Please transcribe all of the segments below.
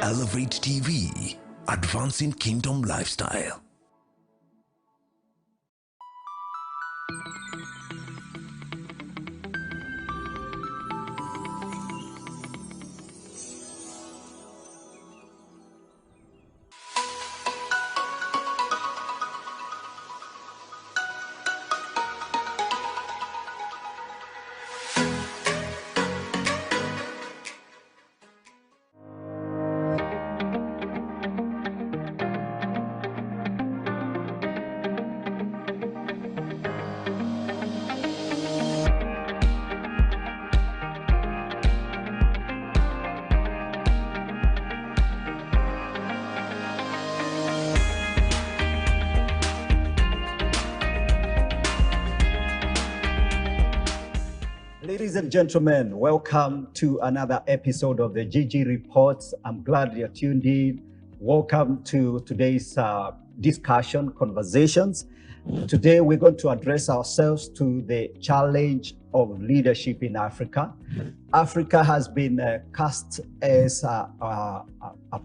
Elevate TV, advancing kingdom lifestyle. Ladies and gentlemen, welcome to another episode of the GG Reports. I'm glad you're tuned in. Welcome to today's conversations. Today, we're going to address ourselves to the challenge of leadership in Africa. Africa has been cast as a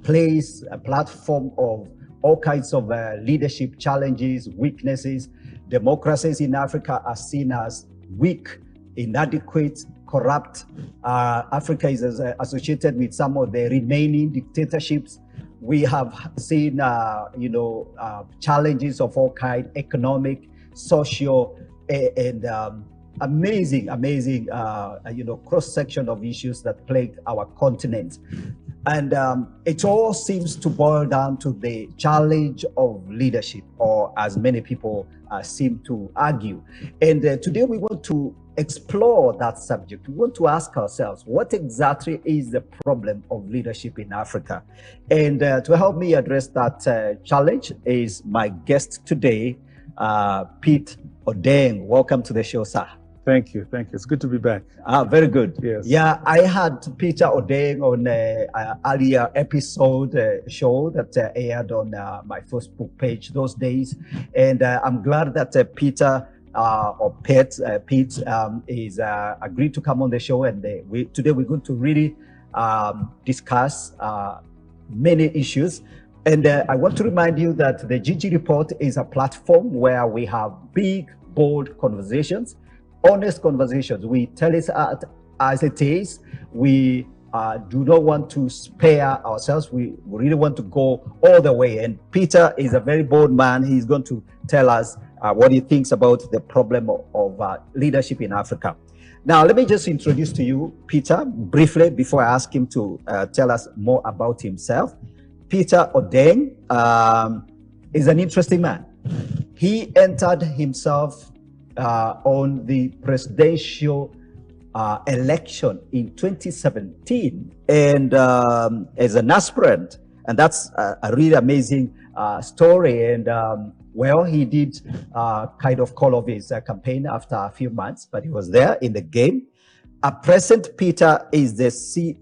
place, a platform of all kinds of leadership challenges, weaknesses. Democracies in Africa are seen as weak, inadequate, corrupt. Africa is associated with some of the remaining dictatorships. We have seen, challenges of all kinds, economic, social, and amazing, cross-section of issues that plague our continent. And it all seems to boil down to the challenge of leadership, or as many people seem to argue. And today we want to explore that subject. We want to ask ourselves, what exactly is the problem of leadership in Africa? And to help me address that challenge is my guest today, Pete Odeng. Welcome to the show, sir. Thank you. It's good to be back. Very good. Yes. Yeah, I had Peter Odeng on an earlier episode show that aired on my Facebook page those days. And I'm glad that Peter Pete is agreed to come on the show. And today we're going to really discuss many issues. And I want to remind you that the GG Report is a platform where we have big, bold conversations, honest conversations. We tell it as it is. We do not want to spare ourselves. We really want to go all the way. And Peter is a very bold man. He's going to tell us what he thinks about the problem of leadership in Africa. Now, let me just introduce to you Peter briefly before I ask him to tell us more about himself. Peter Odeng is an interesting man. He entered himself on the presidential election in 2017 and as an aspirant, and that's a really amazing story. And he did kind of call off his campaign after a few months, but he was there in the game. At present, Peter is the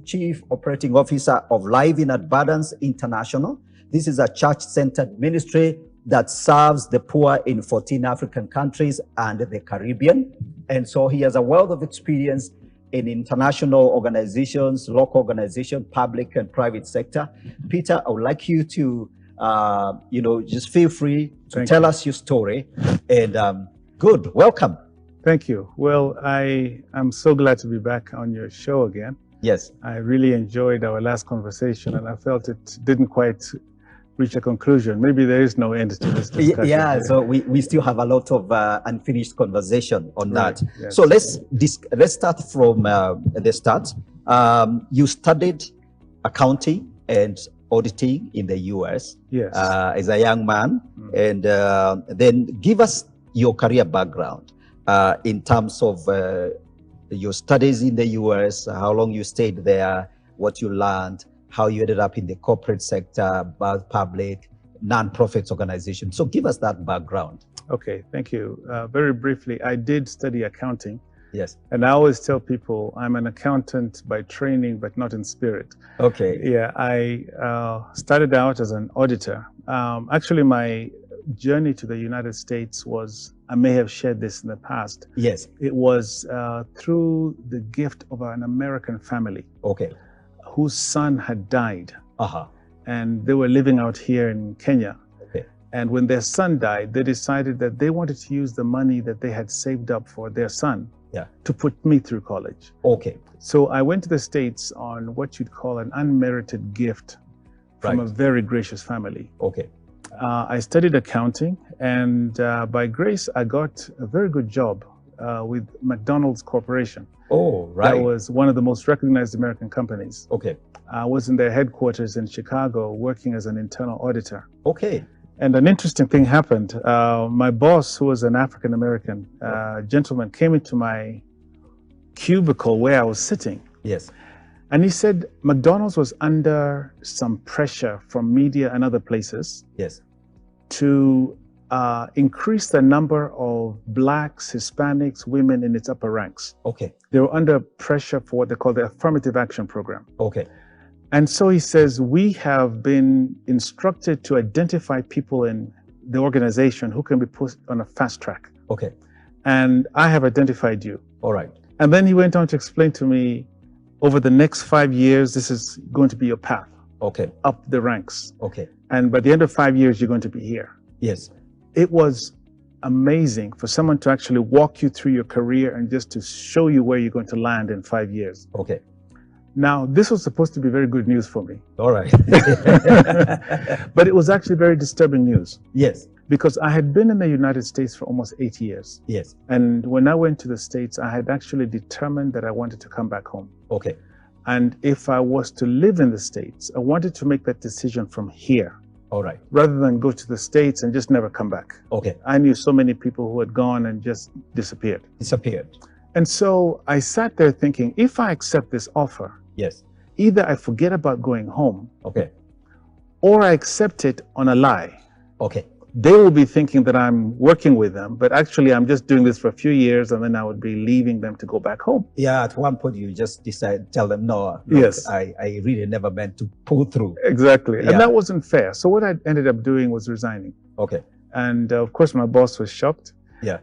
Chief Operating Officer of Life in Abundance International. This is a church-centered ministry that serves the poor in 14 African countries and the Caribbean. And so he has a wealth of experience in international organizations, local organizations, public and private sector. Peter, I would like you to, just feel free to tell us your story. And good, welcome. Thank you. Well, I am so glad to be back on your show again. Yes. I really enjoyed our last conversation, and I felt it didn't quite reach a conclusion. Maybe there is no end to this discussion. Yeah, so we still have a lot of unfinished conversation on that. Yes. So let's start from the start. You studied accounting and auditing in the US. Yes. As a young man. And then give us your career background in terms of your studies in the US, how long you stayed there, what you learned, how you ended up in the corporate sector, both public, non-profit organizations. So give us that background. Okay, thank you. Very briefly, I did study accounting. Yes. And I always tell people I'm an accountant by training, but not in spirit. Okay. Yeah, I started out as an auditor. Actually, my journey to the United States was, I may have shared this in the past. Yes. It was through the gift of an American family. Okay. Whose son had died Uh-huh. and they were living out here in Kenya. Okay. And when their son died, they decided that they wanted to use the money that they had saved up for their son to put me through college. Okay. So I went to the States on what you'd call an unmerited gift from a very gracious family. Okay. I studied accounting, and by grace, I got a very good job with McDonald's Corporation. Oh, right. That was one of the most recognized American companies. Okay. I was in their headquarters in Chicago working as an internal auditor. Okay. And an interesting thing happened. My boss, who was an African-American gentleman, came into my cubicle where I was sitting. Yes. And he said McDonald's was under some pressure from media and other places Yes. to increase the number of Blacks, Hispanics, women in its upper ranks. Okay. They were under pressure for what they call the Affirmative Action Program. Okay. And so he says, we have been instructed to identify people in the organization who can be put on a fast track. Okay. And I have identified you. All right. And then he went on to explain to me, over the next 5 years, this is going to be your path Okay. up the ranks. Okay. And by the end of 5 years, you're going to be here. Yes. It was amazing for someone to actually walk you through your career and just to show you where you're going to land in 5 years. Okay. Now, this was supposed to be very good news for me. All right. But it was actually very disturbing news, Yes. because I had been in the United States for almost 8 years. Yes. And when I went to the States, I had actually determined that I wanted to come back home. Okay. And if I was to live in the States, I wanted to make that decision from here, All right. rather than go to the States and just never come back. Okay. I knew so many people who had gone and just disappeared. Disappeared. And so I sat there thinking, if I accept this offer, Yes. either I forget about going home Okay. or I accept it on a lie. Okay. They will be thinking that I'm working with them, but actually I'm just doing this for a few years and then I would be leaving them to go back home. Yeah. At one point, you just tell them, no, look, Yes. I really never meant to pull through. Exactly. Yeah. And that wasn't fair. So what I ended up doing was resigning. Okay. And of course, my boss was shocked. Yeah.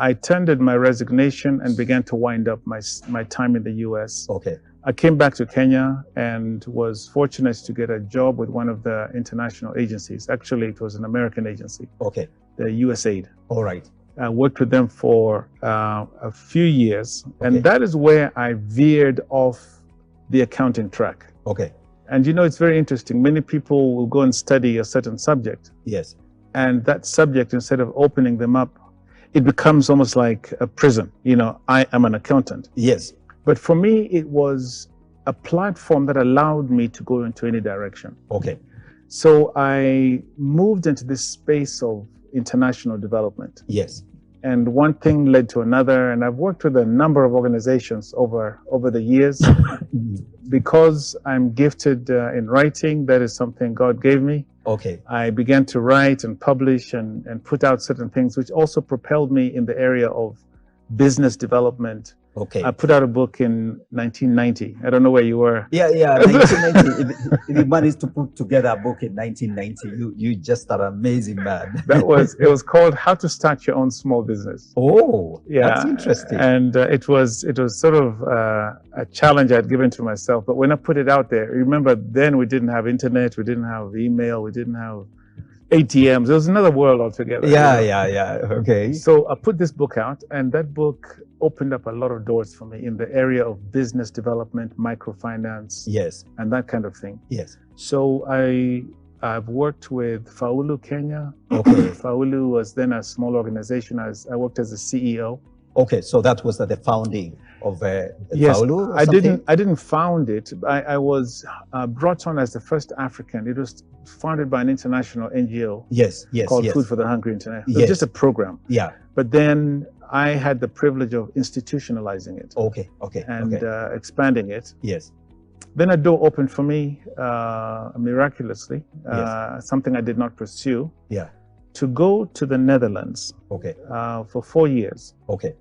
I tendered my resignation and began to wind up my time in the US. Okay. I came back to Kenya and was fortunate to get a job with one of the international agencies. Actually, it was an American agency, Okay. the USAID. All right. I worked with them for a few years, Okay. and that is where I veered off the accounting track. Okay. And you know, it's very interesting. Many people will go and study a certain subject, Yes. and that subject, instead of opening them up, it becomes almost like a prison. You know, I am an accountant. Yes. But for me, it was a platform that allowed me to go into any direction. Okay. So I moved into this space of international development. Yes. And one thing led to another. And I've worked with a number of organizations over the years. Because I'm gifted in writing, that is something God gave me. Okay. I began to write and publish and put out certain things, which also propelled me in the area of business development. Okay. I put out a book in 1990. I don't know where you were. Yeah. 1990. If you managed to put together a book in 1990, you just are an amazing man. It was called How to Start Your Own Small Business. Oh, Yeah, that's interesting. And it was sort of a challenge I'd given to myself. But when I put it out there, remember then we didn't have internet, we didn't have email, we didn't have ATMs. It was another world altogether. Yeah. Okay. So I put this book out, and that book opened up a lot of doors for me in the area of business development, microfinance, Yes. and that kind of thing. Yes. So I've worked with Faulu Kenya. Okay. Faulu was then a small organization. I worked as a CEO. Okay. So that was the founding of Yes, Faulu or I something? didn't found it. I was brought on as the first African. It was founded by an international NGO Yes. called Yes. Food for the Hungry International. It was Yes. just a program. Yeah. But then I had the privilege of institutionalizing it Okay. and Okay. expanding it. Yes. Then a door opened for me miraculously, Yes. something I did not pursue, Yeah. to go to the Netherlands Okay. for 4 years, Okay.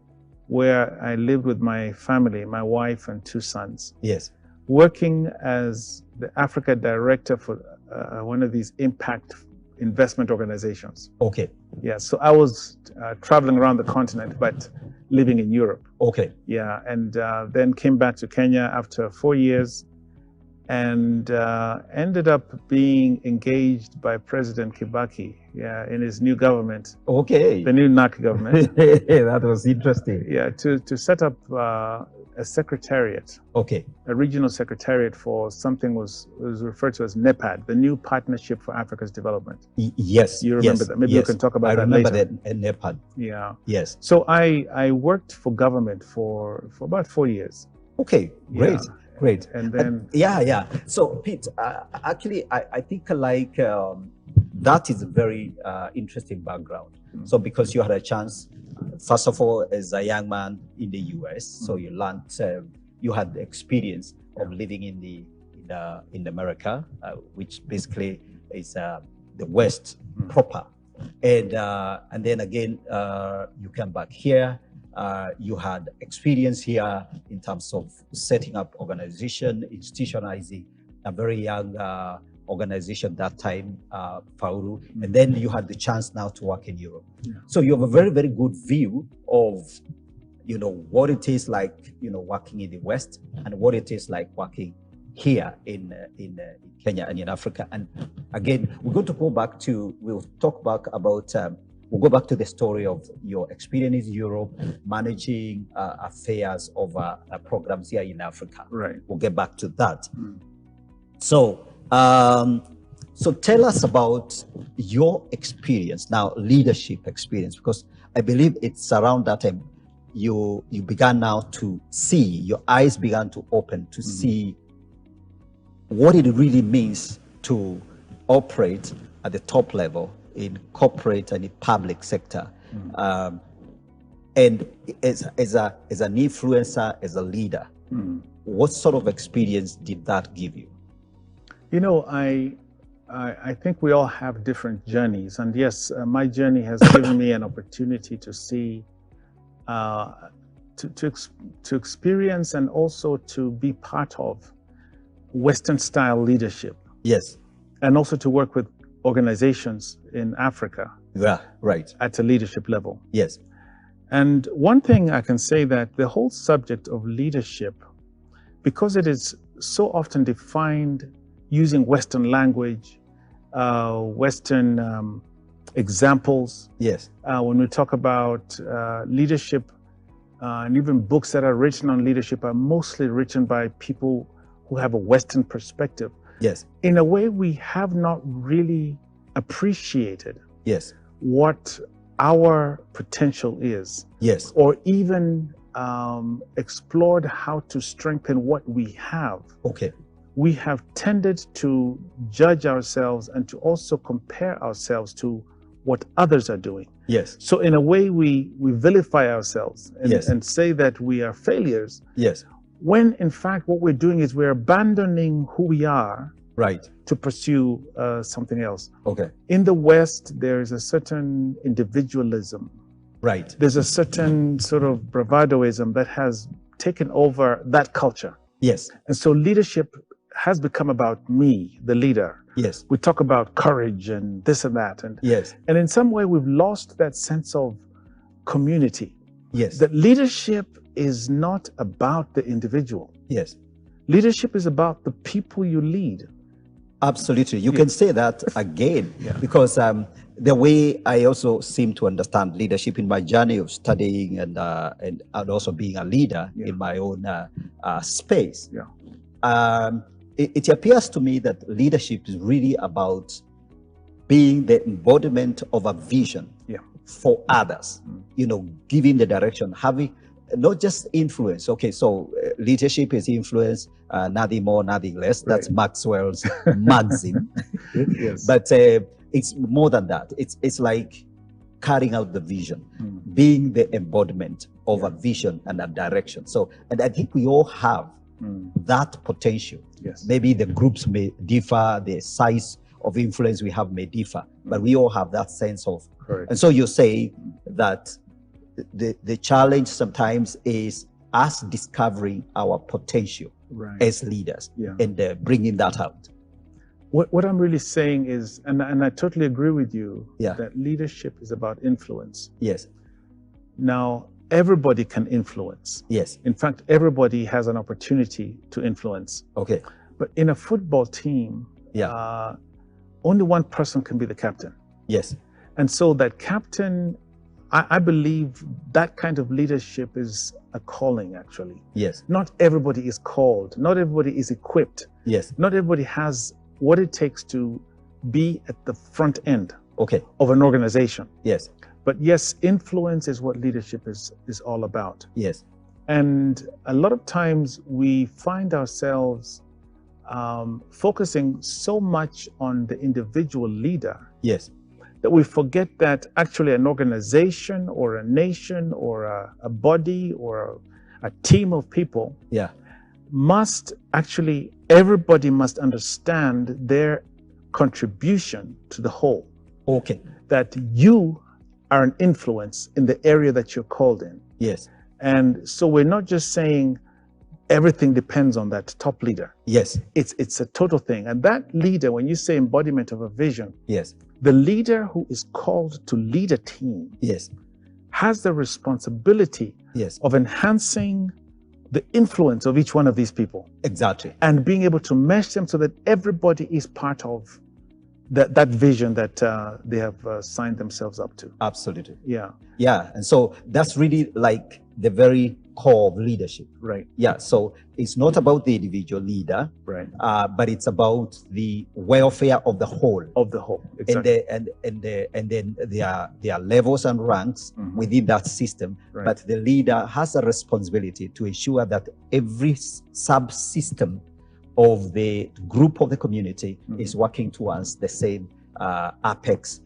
where I lived with my family, my wife and 2 sons, Yes. working as the Africa director for one of these impact investment organizations. Okay. Yeah, so I was traveling around the continent, but living in Europe. Okay. Yeah, and then came back to Kenya after 4 years. and ended up being engaged by President Kibaki, in his new government, Okay. the new NAC government, That was interesting. to set up a secretariat, Okay. a regional secretariat for something was referred to as NEPAD, the New Partnership for Africa's Development. Yes. You remember yes, that? Maybe yes. we can talk about I that remember later. that in Nepal. Yeah. Yes. So I worked for government for about 4 years. Okay. Great. Yeah. Great. And then yeah. So Pete, actually, I think like that is a very interesting background. So because you had a chance, first of all, as a young man in the US, so you learned, you had the experience of living in America, which basically is the West proper, and then again you come back here. You had experience here in terms of setting up organization, institutionalizing a very young organization that time, Fauru, and then you had the chance now to work in Europe. Yeah. So you have a very, very good view of, what it is like, working in the West and what it is like working here in Kenya and in Africa. And again, we're going to go back to, we'll talk back about, we'll go back to the story of your experience in Europe, managing affairs of programs here in Africa. Right. We'll get back to that. So tell us about your experience now, leadership experience, because I believe it's around that time you began now to see, your eyes began to open to see what it really means to operate at the top level in corporate and in public sector, and as an influencer, as a leader. What sort of experience did that give you? I think we all have different journeys, and yes, my journey has given me an opportunity to see, to experience, and also to be part of Western-style leadership. Yes. And also to work with organizations in Africa. Yeah. Right. At a leadership level. Yes. And one thing I can say, that the whole subject of leadership, because it is so often defined using Western language, Western examples. Yes. When we talk about leadership, and even books that are written on leadership are mostly written by people who have a Western perspective. Yes. In a way, we have not really appreciated Yes. what our potential is. Yes. Or even explored how to strengthen what we have. Okay. We have tended to judge ourselves and to also compare ourselves to what others are doing. Yes. So in a way, we vilify ourselves and, Yes. and say that we are failures, Yes. when in fact what we're doing is we're abandoning who we are Right. to pursue something else. Okay. In the West, there's a certain individualism. Right. There's a certain sort of bravadoism that has taken over that culture. Yes. And so leadership has become about me, the leader. Yes. We talk about courage and this and that. Yes. And in some way, we've lost that sense of community. Yes. That leadership is not about the individual. Yes. Leadership is about the people you lead. Absolutely. You can say that again, Yeah. because the way I also seem to understand leadership in my journey of studying and also being a leader in my own space. Yeah. It appears to me that leadership is really about being the embodiment of a vision for others, giving the direction, having not just influence. Okay, so leadership is influence, nothing more, nothing less. That's Maxwell's maxim. Yes. But it's more than that. It's like carrying out the vision, being the embodiment of a vision and a direction. So, and I think we all have that potential. Yes. Maybe the groups may differ, the size of influence we have may differ, but we all have that sense of. Correct. And so you say that the challenge sometimes is us discovering our potential as leaders and bringing that out. What I'm really saying is, and I totally agree with you, Yeah. that leadership is about influence. Yes. Now, everybody can influence. Yes. In fact, everybody has an opportunity to influence. Okay. But in a football team, only one person can be the captain. Yes. And so that captain, I believe that kind of leadership is a calling, actually. Yes. Not everybody is called. Not everybody is equipped. Yes. Not everybody has what it takes to be at the front end of an organization. Yes. But yes, influence is what leadership is all about. Yes. And a lot of times we find ourselves focusing so much on the individual leader. Yes. That we forget that actually an organization or a nation or a body or a team of people must actually, everybody must understand their contribution to the whole. That you are an influence in the area that you're called in. Yes. And so we're not just saying everything depends on that top leader. Yes. It's a total thing. And that leader, when you say embodiment of a vision, yes, the leader who is called to lead a team, yes, has the responsibility, yes, of enhancing the influence of each one of these people. Exactly. And being able to mesh them so that everybody is part of that vision that they have signed themselves up to. Absolutely. Yeah. Yeah. And so that's really like the very core of leadership. Right. Yeah. So it's not about the individual leader, right, but it's about the welfare of the whole. Of the whole. Exactly. And then there are levels and ranks within that system. Right. But the leader has a responsibility to ensure that every subsystem of the group of the community is working towards the same apex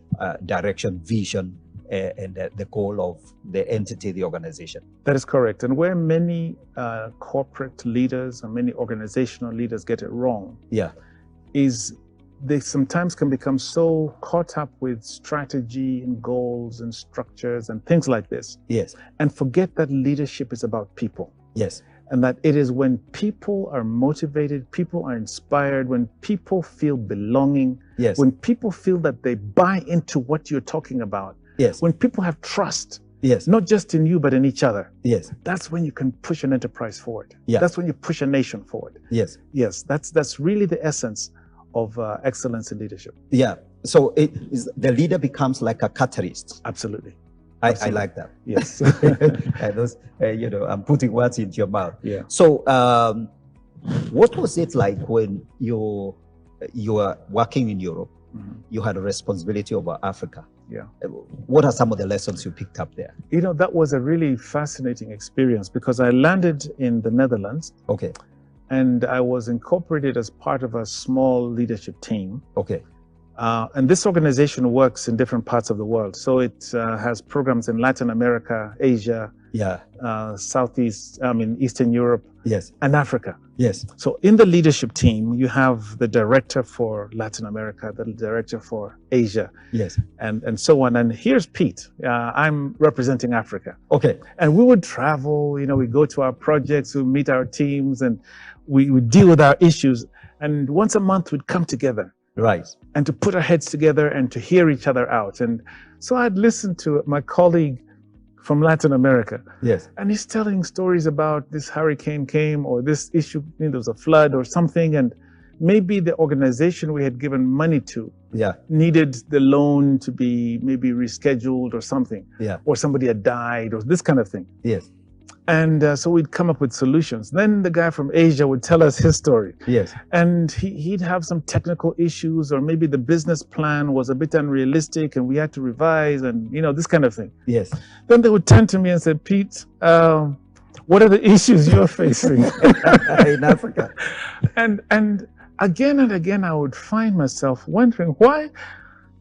direction, vision, and the goal of the entity, the organization. That is correct. And where many corporate leaders and many organizational leaders get it wrong, is they sometimes can become so caught up with strategy and goals and structures and things like this. Yes. And forget that leadership is about people. Yes. And that it is when people are motivated, people are inspired, when people feel belonging, yes, when people feel that they buy into what you're talking about, yes, when people have trust, yes, not just in you, but in each other, yes, that's when you can push an enterprise forward. Yeah. That's when you push a nation forward. Yes. Yes, that's really the essence of excellence in leadership. Yeah. So the leader becomes like a catalyst. Absolutely. I like that. Yes. Those, I'm putting words into your mouth. Yeah. So, what was it like when you were working in Europe? You had a responsibility over Africa. Yeah. What are some of the lessons you picked up there? That was a really fascinating experience because I landed in the Netherlands. Okay. And I was incorporated as part of a small leadership team. Okay. And this organization works in different parts of the world. So it has programs in Latin America, Asia, Eastern Europe, yes, and Africa. Yes. So in the leadership team, you have the director for Latin America, the director for Asia, yes, and so on. And here's Pete. I'm representing Africa. Okay. And we would travel, we go to our projects, we meet our teams, and we deal with our issues. And once a month, we'd come together. Right. And to put our heads together and to hear each other out. And so I'd listen to my colleague from Latin America. Yes. And he's telling stories about this hurricane came or this issue, there was a flood or something. And maybe the organization we had given money to needed the loan to be maybe rescheduled or something. Yeah. Or somebody had died or this kind of thing. Yes. And so we'd come up with solutions. Then the guy from Asia would tell us his story. Yes. And he'd have some technical issues, or maybe the business plan was a bit unrealistic and we had to revise and, this kind of thing. Yes. Then they would turn to me and say, Pete, what are the issues you're facing in Africa? And again and again, I would find myself wondering, why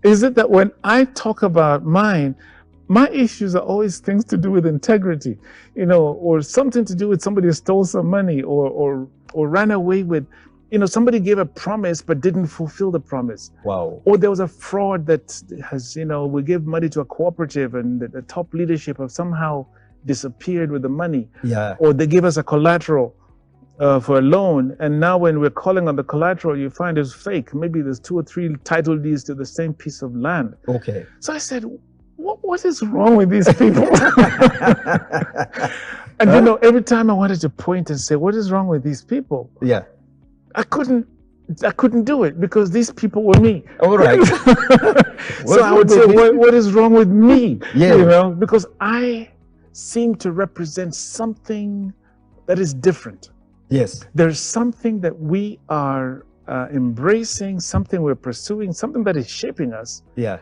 is it that when I talk about mine, my issues are always things to do with integrity, or something to do with somebody who stole some money or ran away with, somebody gave a promise but didn't fulfill the promise. Wow. Or there was a fraud that has, we gave money to a cooperative and the top leadership have somehow disappeared with the money. Yeah. Or they gave us a collateral for a loan, and now when we're calling on the collateral, you find it's fake. Maybe there's 2 or 3 title deeds to the same piece of land. Okay. So I said, what is wrong with these people? And every time I wanted to point and say, what is wrong with these people? Yeah. I couldn't do it because these people were me. All right. So I would say, what is wrong with me? Yeah. You know, because I seem to represent something that is different. Yes. There's something that we are embracing, something we're pursuing, something that is shaping us. Yeah.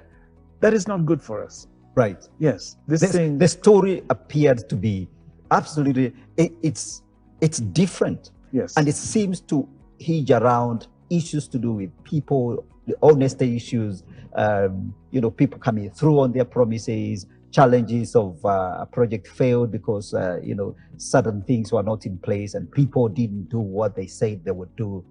That is not good for us. Right. Yes. The story appeared to be absolutely, it's different. Yes. And it seems to hinge around issues to do with people, the honesty issues, people coming through on their promises, challenges of a project failed because, certain things were not in place and people didn't do what they said they would do.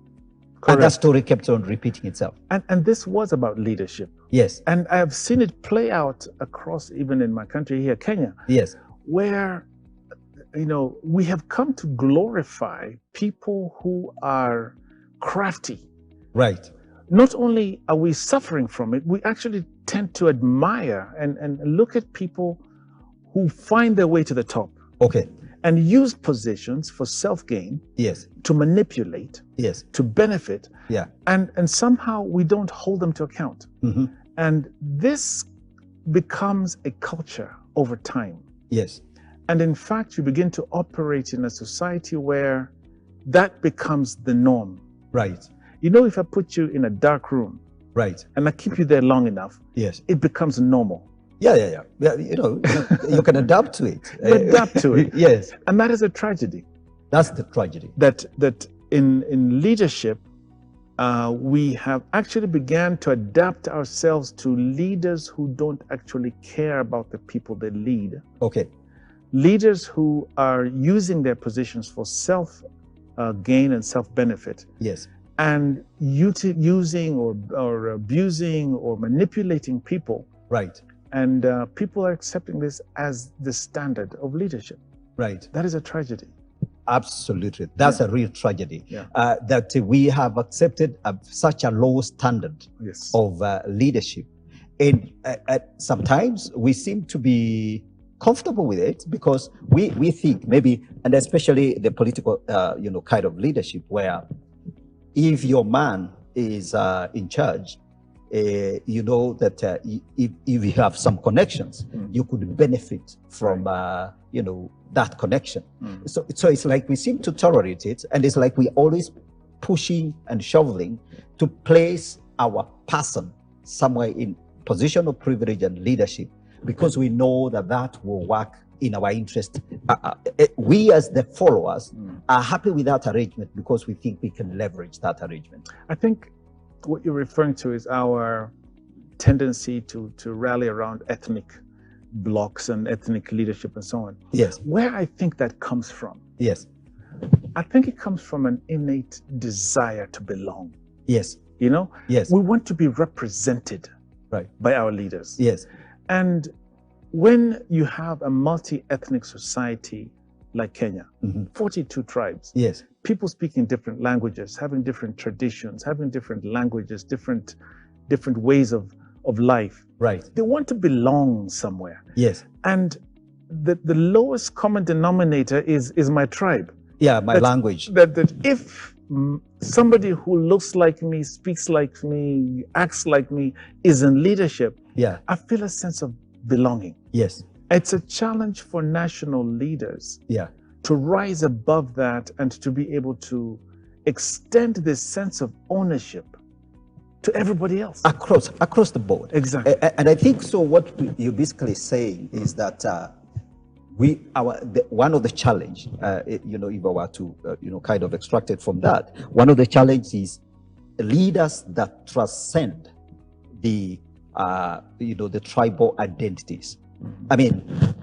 Correct. And that story kept on repeating itself. And this was about leadership. Yes. And I have seen it play out across, even in my country here, Kenya. Yes. Where, we have come to glorify people who are crafty. Right. Not only are we suffering from it, we actually tend to admire and look at people who find their way to the top. Okay. And use positions for self-gain. Yes. To manipulate. Yes. To benefit. Yeah. And somehow we don't hold them to account. Mm-hmm. And this becomes a culture over time. Yes. And in fact, you begin to operate in a society where that becomes the norm. Right. If I put you in a dark room. Right. And I keep you there long enough. Yes. It becomes normal. Yeah. You can adapt to it. Adapt to it. Yes. And that is a tragedy. That's the tragedy. That in leadership, we have actually began to adapt ourselves to leaders who don't actually care about the people they lead. Okay. Leaders who are using their positions for self-gain and self-benefit. Yes. And using or abusing or manipulating people. Right. And people are accepting this as the standard of leadership. Right. That is a tragedy. Absolutely. That's a real tragedy. Yeah. That we have accepted such a low standard Yes. of leadership. And sometimes we seem to be comfortable with it because we think maybe, and especially the political, kind of leadership where if your man is in charge, that if you have some connections, you could benefit from, that connection. So it's like we seem to tolerate it, and it's like we always pushing and shoveling to place our person somewhere in position of privilege and leadership, because we know that will work in our interest. We as the followers are happy with that arrangement because we think we can leverage that arrangement. I think what you're referring to is our tendency to rally around ethnic blocks and ethnic leadership and so on. Yes. Where I think that comes from. Yes. I think it comes from an innate desire to belong. Yes. Yes. We want to be represented by our leaders. Yes. And when you have a multi-ethnic society like Kenya, 42 tribes, yes, people speaking different languages, having different traditions, having different languages, different ways of life. Right. They want to belong somewhere. Yes. And the lowest common denominator is my tribe. Yeah, my language. That if somebody who looks like me, speaks like me, acts like me is in leadership, yeah, I feel a sense of belonging. Yes. It's a challenge for national leaders, yeah, to rise above that and to be able to extend this sense of ownership to everybody else. Across the board. Exactly. And I think so what you're basically saying is that one of the challenge, if I were to, kind of extract it from that, one of the challenges is leaders that transcend the tribal identities. I mean,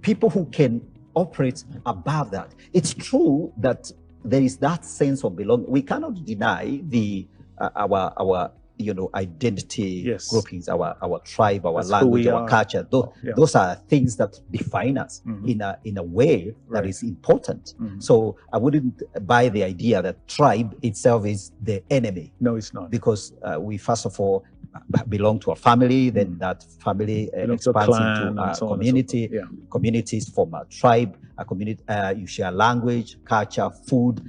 people who can operate above that. It's true that there is that sense of belonging. We cannot deny our identity, yes, groupings, our tribe, our That's language, our culture. Those are things that define us in a way that is important. So I wouldn't buy the idea that tribe itself is the enemy. No, it's not. Because we first of all belong to a family, then that family expands into a community. Communities form a tribe, a community. You share language, culture, food,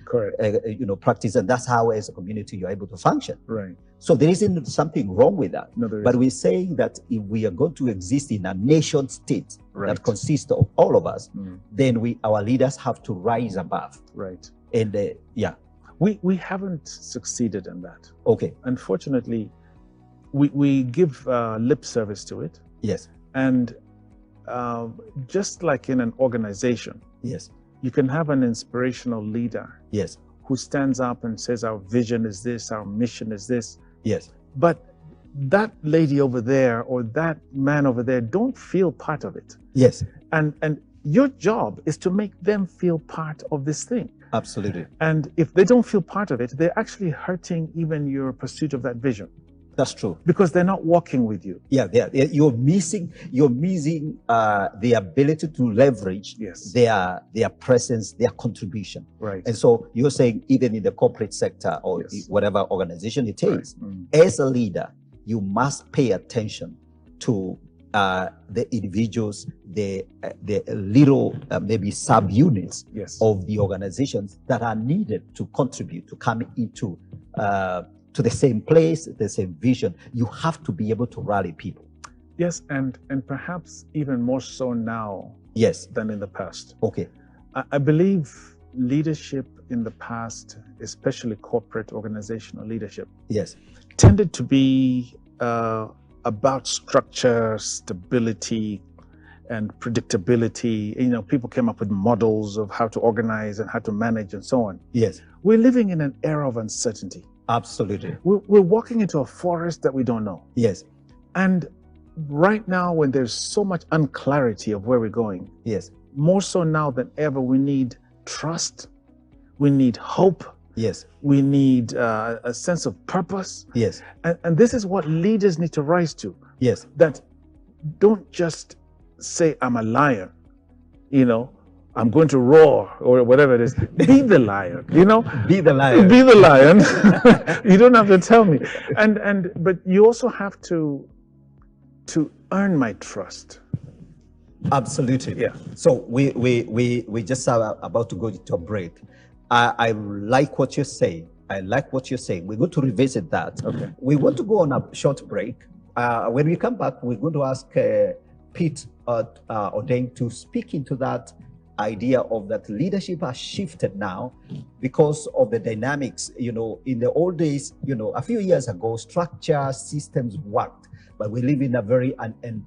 practice, and that's how, as a community, you're able to function. Right. So there isn't something wrong with that. No, there but isn't. we're saying that if we are going to exist in a nation state that consists of all of us, then our leaders have to rise above. Right. And we haven't succeeded in that. Okay. Unfortunately, we give lip service to it. Yes. And just like in an organization, yes, you can have an inspirational leader. Yes. Who stands up and says, our vision is this, our mission is this. Yes. But that lady over there or that man over there don't feel part of it. Yes. And your job is to make them feel part of this thing. Absolutely. And if they don't feel part of it, they're actually hurting even your pursuit of that vision. That's true. Because they're not walking with you. Yeah, you're missing the ability to leverage their presence, their contribution. Right. And so you're saying even in the corporate sector or whatever organization it is, as a leader, you must pay attention to the individuals, the little maybe subunits of the organizations that are needed to contribute, to come into to the same place, the same vision. You have to be able to rally people. Yes, and perhaps even more so now than in the past. Okay. I believe leadership in the past, especially corporate organizational leadership, tended to be about structure, stability, and predictability. You know, people came up with models of how to organize and how to manage and so on. Yes. We're living in an era of uncertainty. Absolutely. We're walking into a forest that we don't know. Yes. And right now, when there's so much unclarity of where we're going, more so now than ever, we need trust, we need hope, we need a sense of purpose. And this is what leaders need to rise to. That don't just say, I'm a lion, you know, I'm going to roar or whatever it is. Be the lion, you know? Be the lion. Be the lion. You don't have to tell me. But you also have to earn my trust. Absolutely. Yeah. So we just are about to go into a break. I like what you're saying. I like what you're saying. We're going to revisit that. Okay. We want to go on a short break. When we come back, we're going to ask Pete Odeng to speak into that idea of that leadership has shifted now because of the dynamics. You know, in the old days, you know, a few years ago, structure systems worked, but we live in a very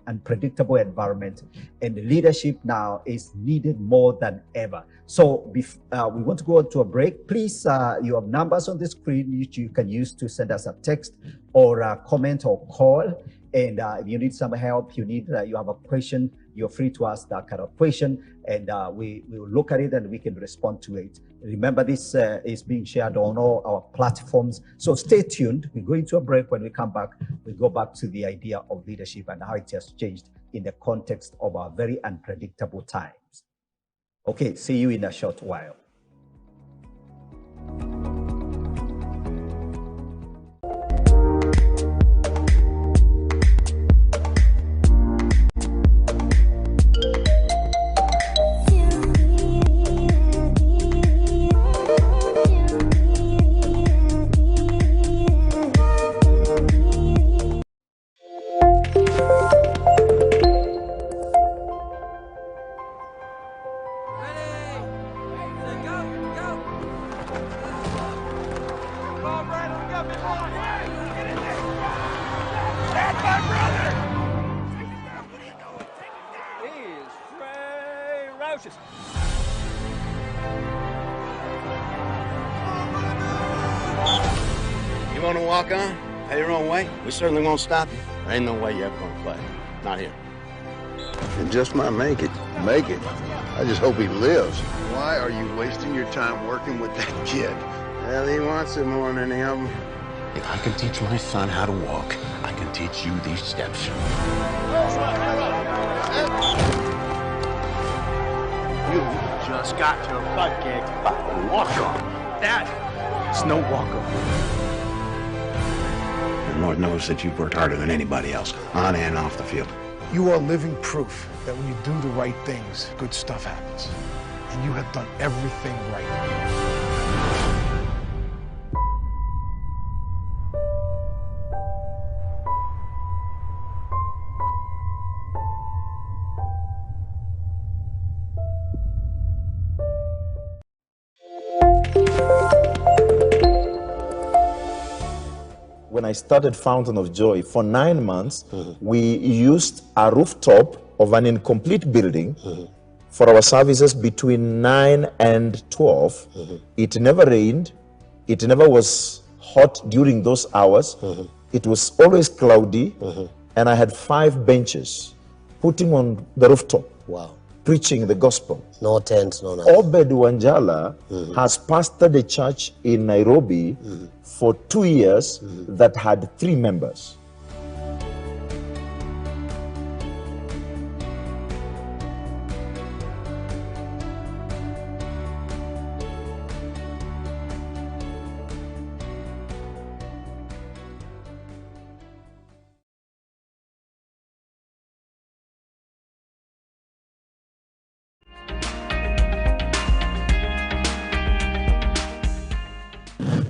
unpredictable environment, and the leadership now is needed more than ever. So we want to go to a break. Please, you have numbers on the screen which you can use to send us a text or a comment or call. And if you need some help, you have a question, you're free to ask that kind of question, and we will look at it and we can respond to it. Remember, this is being shared on all our platforms. So stay tuned. We go into a break. When we come back, we go back to the idea of leadership and how it has changed in the context of our very unpredictable times. Okay, see you in a short while. You want to walk on? Head your own way? We certainly won't stop you. There ain't no way you're ever going to play. Not here. It just might make it. Make it? I just hope he lives. Why are you wasting your time working with that kid? Well, he wants it more than any of them. If I can teach my son how to walk, I can teach you these steps. You just got your butt kicked by a walker. That is no walker. And Lord knows that you've worked harder than anybody else, on and off the field. You are living proof that when you do the right things, good stuff happens. And you have done everything right. When I started Fountain of Joy, for 9 months, we used a rooftop of an incomplete building for our services between 9 and 12. It never rained. It never was hot during those hours. It was always cloudy. And I had 5 benches putting on the rooftop. Wow. Preaching the gospel. No tents, no nothing. Obed Wanjala has pastored a church in Nairobi for 2 years that had 3 members.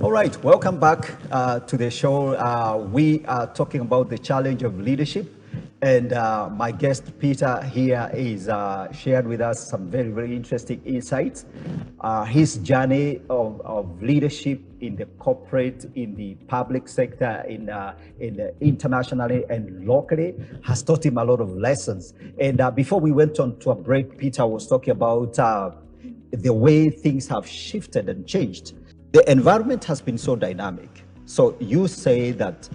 All right, welcome back to the show. We are talking about the challenge of leadership, and my guest Peter here is shared with us some very, very interesting insights. His journey of leadership in the corporate, in the public sector, in the internationally and locally has taught him a lot of lessons. And before we went on to a break, Peter was talking about the way things have shifted and changed. The environment has been so dynamic. So you say that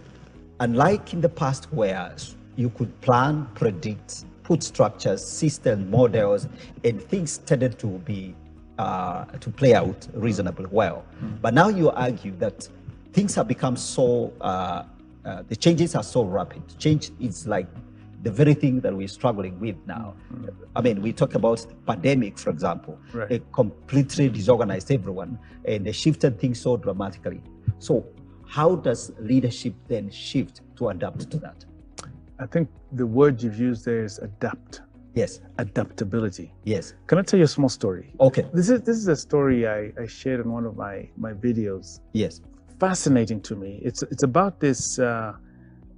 unlike in the past where you could plan, predict, put structures, system models, and things tended to be to play out reasonably well. But now you argue that things have become so, the changes are so rapid. Change is like the very thing that we're struggling with now. I mean, we talk about the pandemic, for example. Right. It completely disorganized everyone and they shifted things so dramatically. So how does leadership then shift to adapt to that? I think the word you've used there is adapt. Yes. Adaptability. Yes. Can I tell you a small story? Okay. This is a story I shared in one of my videos. Yes. Fascinating to me. It's about this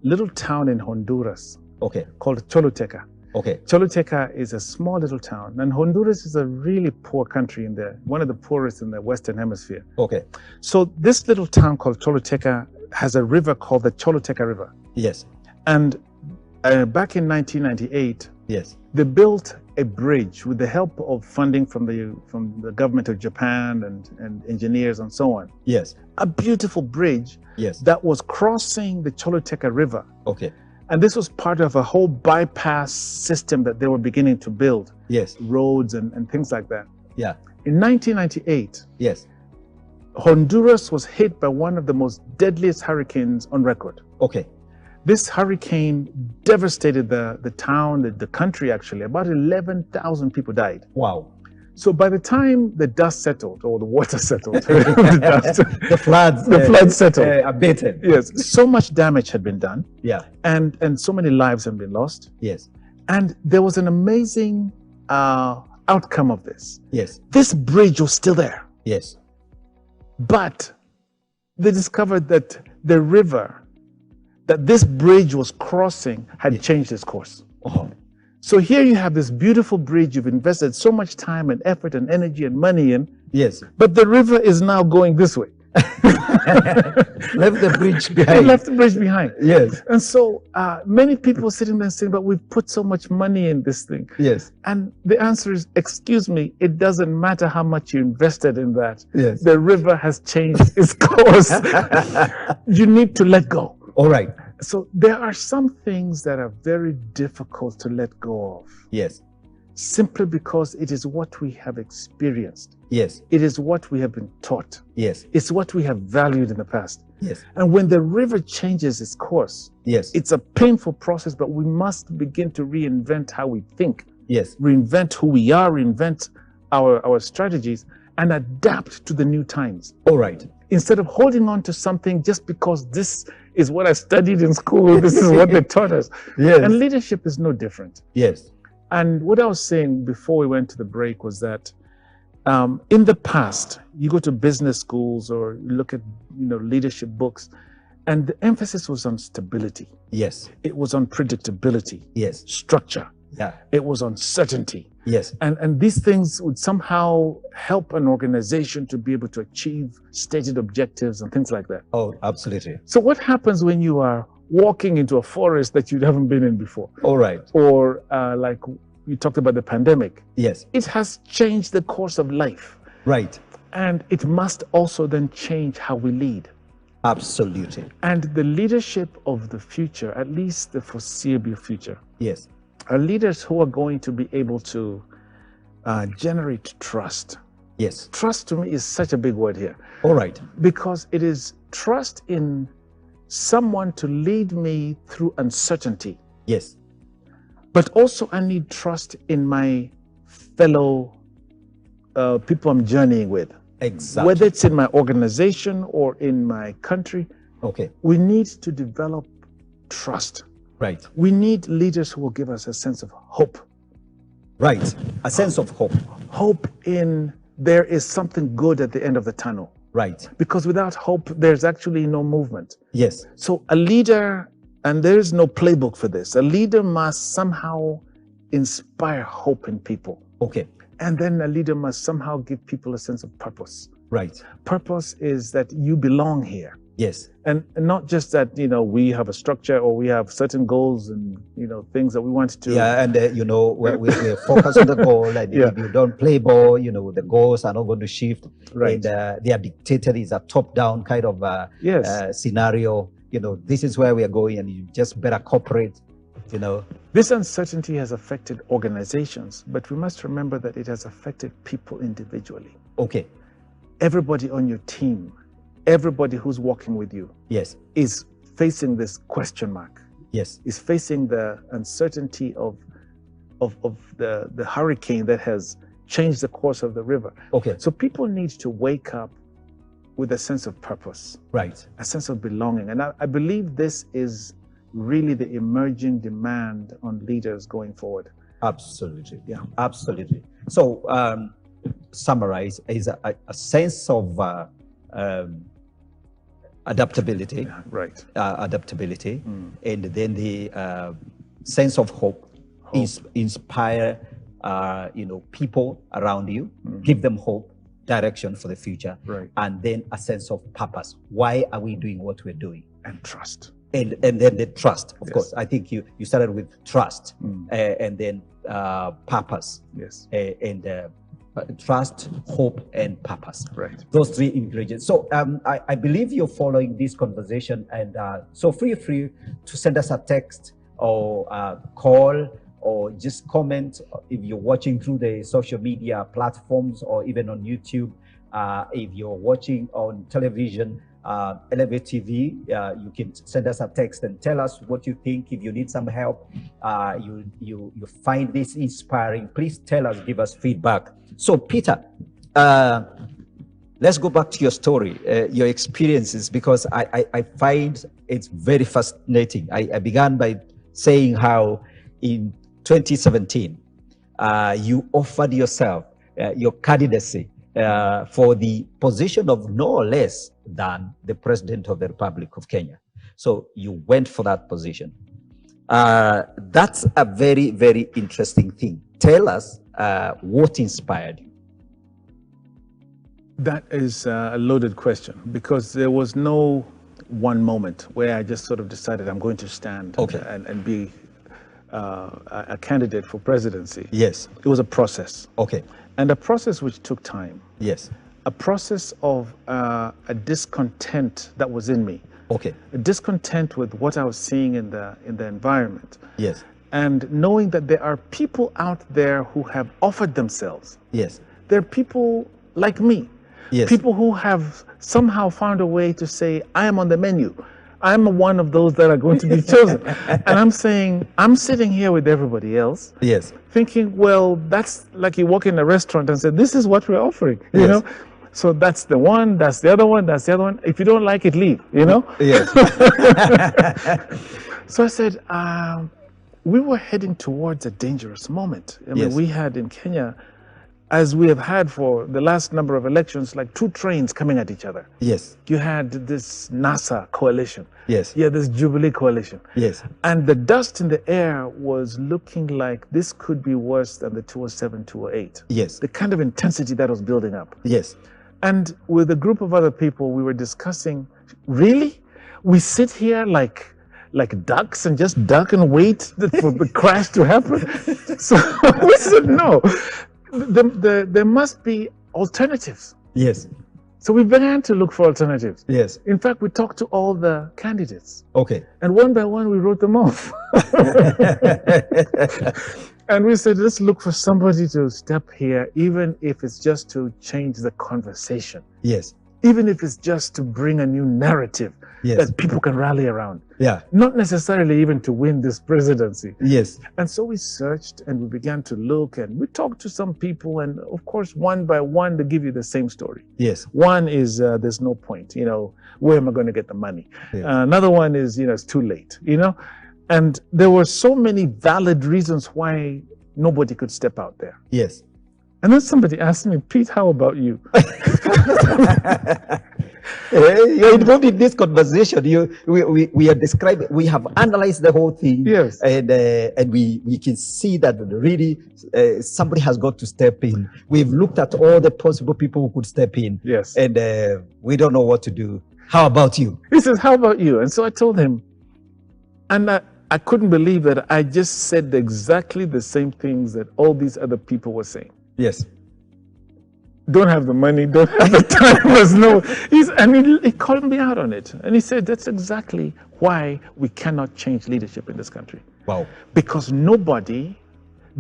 little town in Honduras. Okay. Called Choluteca. Okay. Choluteca is a small little town, and Honduras is a really poor country one of the poorest in the Western Hemisphere. Okay. So this little town called Choluteca has a river called the Choluteca River. Yes. And back in 1998, yes, they built a bridge with the help of funding from the government of Japan and engineers and so on. Yes. A beautiful bridge. Yes. That was crossing the Choluteca River. Okay. And this was part of a whole bypass system that they were beginning to build. Yes. Roads and things like that. Yeah. In 1998, yes, Honduras was hit by one of the most deadliest hurricanes on record. Okay. This hurricane devastated the town, the country actually. About 11,000 people died. Wow. So by the time the dust settled, or the water settled, the floods settled. Abated. Yes, so much damage had been done. Yeah. And so many lives had been lost. Yes. And there was an amazing outcome of this. Yes. This bridge was still there. Yes. But they discovered that the river that this bridge was crossing had changed its course. Oh. So here you have this beautiful bridge you've invested so much time and effort and energy and money in. Yes. But the river is now going this way. Left the bridge behind. It left the bridge behind. Yes. And so many people sitting there saying, but we've put so much money in this thing. Yes. And the answer is, excuse me, it doesn't matter how much you invested in that. Yes. The river has changed its course. You need to let go. All right. So there are some things that are very difficult to let go of. Yes. Simply because it is what we have experienced. Yes. It is what we have been taught. Yes. It's what we have valued in the past. Yes. And when the river changes its course, yes, it's a painful process, but we must begin to reinvent how we think. Yes. Reinvent who we are, reinvent our strategies, and adapt to the new times. All right. instead of holding on to something just because this is what I studied in school, this is what they taught us. Yes. And leadership is no different. Yes. And what I was saying before we went to the break was that in the past, you go to business schools or you look at leadership books, and the emphasis was on stability. Yes. It was on predictability. Yes. Structure. Yeah. It was on certainty. Yes. And these things would somehow help an organization to be able to achieve stated objectives and things like that. Oh, absolutely. So what happens when you are walking into a forest that you haven't been in before? All right. Or like you talked about the pandemic. Yes. It has changed the course of life. Right. And it must also then change how we lead. Absolutely. And the leadership of the future, at least the foreseeable future, Yes. are leaders who are going to be able to generate trust. Yes. Trust to me is such a big word here, All right. because it is trust in someone to lead me through uncertainty. Yes. But also I need trust in my fellow people I'm journeying with. Exactly. Whether it's in my organization or in my country, Okay. we need to develop trust. Right. We need leaders who will give us a sense of hope. Right. A sense of hope. Hope in there is something good at the end of the tunnel. Right. Because without hope, there's actually no movement. Yes. So a leader, and there is no playbook for this, a leader must somehow inspire hope in people. Okay. And then a leader must somehow give people a sense of purpose. Right. Purpose is that you belong here. Yes. And not just that, we have a structure or we have certain goals and, things that we want to. Yeah, and we focus on the goal, and Yeah. if you don't play ball, the goals are not going to shift. Right. And they are dictated. It's a top-down kind of Yes. scenario. This is where we are going, and you just better cooperate. This uncertainty has affected organizations, but we must remember that it has affected people individually. Okay. Everybody on your team, everybody who's working with you Yes. is facing this question mark, Yes. is facing the uncertainty of the hurricane that has changed the course of the river. Okay. So people need to wake up with a sense of purpose, Right. a sense of belonging. And I believe this is really the emerging demand on leaders going forward. Absolutely. Yeah. Absolutely. So, summarize is a sense of adaptability. Yeah, right. Adaptability, and then the sense of hope. Is inspire people around you, give them hope, direction for the future, Right. and then a sense of purpose. Why are we doing what we're doing? And trust. And then the trust, of Yes. course. I think you started with trust, and then purpose, Yes. and trust, hope, and purpose. Right. Those three ingredients. So I believe you're following this conversation, and so feel free to send us a text or call or just comment if you're watching through the social media platforms or even on YouTube. If you're watching on television, Elevate TV, you can send us a text and tell us what you think. If you need some help, you find this inspiring, please tell us, give us feedback. So Peter, let's go back to your story, your experiences, because I find it's very fascinating. I began by saying how in 2017, you offered yourself, your candidacy for the position of no less than the President of the Republic of Kenya. So you went for that position. That's a very, very interesting thing. Tell us what inspired you. That is a loaded question, because there was no one moment where I just sort of decided I'm going to stand and be a candidate for presidency. Yes. It was a process. Okay. And a process which took time. Yes. A process of a discontent that was in me. Okay. A discontent with what I was seeing in the environment. Yes. And knowing that there are people out there who have offered themselves. Yes. There are people like me. Yes. People who have somehow found a way to say, I am on the menu. I'm one of those that are going to be chosen. And I'm saying, I'm sitting here with everybody else. Yes. Thinking, well, that's like you walk in a restaurant and say, this is what we're offering, you Yes. know? So that's the one, that's the other one, that's the other one. If you don't like it, leave, you know? Yes. So I said, we were heading towards a dangerous moment. I mean, Yes. we had in Kenya, as we have had for the last number of elections, like two trains coming at each other. Yes. You had this NASA coalition. Yes. You had this Jubilee coalition. Yes. And the dust in the air was looking like this could be worse than the 207, 208. Yes. The kind of intensity that was building up. Yes. And with a group of other people, we were discussing, really? We sit here like ducks and just duck and wait for the crash to happen? So we said, no, there must be alternatives. Yes. So we began to look for alternatives. Yes. In fact, we talked to all the candidates. Okay. And one by one, we wrote them off. And we said, let's look for somebody to step here, even if it's just to change the conversation. Yes. Even if it's just to bring a new narrative Yes. that people can rally around. Yeah. Not necessarily even to win this presidency. Yes. And so we searched and we began to look and we talked to some people, and of course, one by one, they give you the same story. Yes. One is there's no point, where am I going to get the money? Yeah. Another one is, it's too late, And there were so many valid reasons why nobody could step out there. Yes. And then somebody asked me, Pete, how about you? You're involved in this conversation. We are describing. We have analyzed the whole thing. Yes. And we can see that really somebody has got to step in. We've looked at all the possible people who could step in. Yes. And we don't know what to do. How about you? He says, how about you? And so I told him, and I couldn't believe that I just said exactly the same things that all these other people were saying. Yes. Don't have the money, don't have the time. He called me out on it. And he said, that's exactly why we cannot change leadership in this country. Wow. Because nobody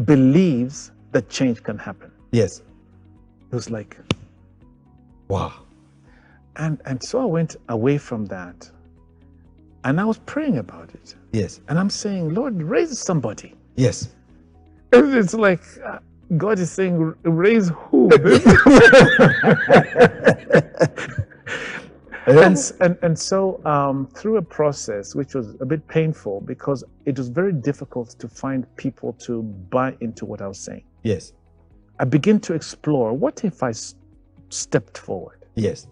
believes that change can happen. Yes. It was like, wow. And so I went away from that. And I was praying about it. Yes. And I'm saying, Lord, raise somebody. Yes. It's like God is saying, raise who? and so through a process which was a bit painful, because it was very difficult to find people to buy into what I was saying. Yes. I began to explore, what if I stepped forward? Yes.